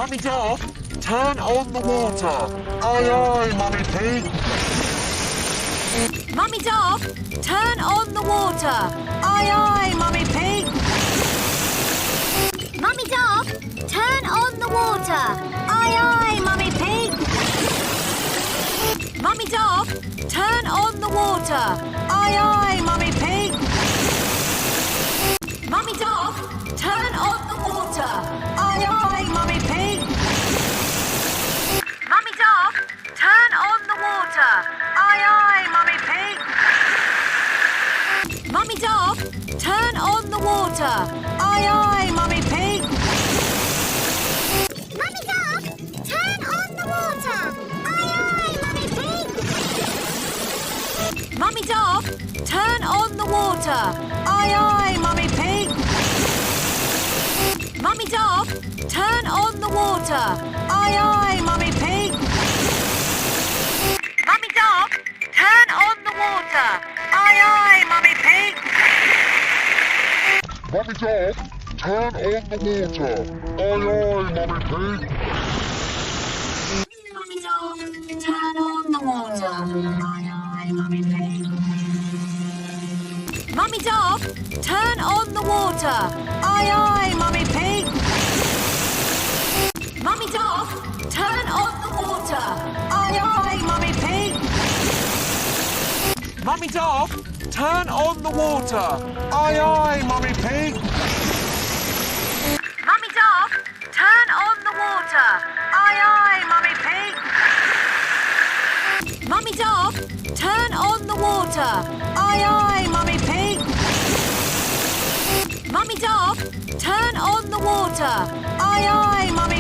Mummy Dog, turn on the water. Aye, aye, Mummy Pig. Mummy Dog, turn on the water. Aye, aye, Mummy Pig. Mummy Dog, turn on the water. Aye, aye, Mummy Pig. Mummy Dog, turn on the water. Aye, aye, Mummy Pig. Mummy Dog, turn on the water. Aye, aye, Mummy Pig. Mummy Dog, turn on the water. Aye, aye, Mummy Pig. Mummy Dog, turn on the water. Aye, aye, Mummy Pig. Mummy Dog, turn on the water. Aye, aye, Mummy Pig. Mummy Dog, turn on the water. Aye, aye, Mummy Pig. Mummy Dog, turn on the water. Aye, aye, Mummy Pig. Mummy Dog, turn on the water. Aye, aye, Mummy Pig. Mummy Dog, turn on the water. Aye, aye, Mummy Pig. Mummy Dog, turn on the water. Aye, aye, Mummy Pig. Mummy Dog, turn on the water. Aye, aye, Mummy Pig. Mummy Dog, turn on the water. Aye, aye, Mummy Pig. Mummy Dog, turn on the water. Aye, aye, Mummy Pig. Mummy Dog, turn on the water. Aye, aye, Mummy Pig. Mummy Dog, turn on the water. Aye, aye, Mummy Pig. Mummy Dog, turn on the water. Aye, aye, Mummy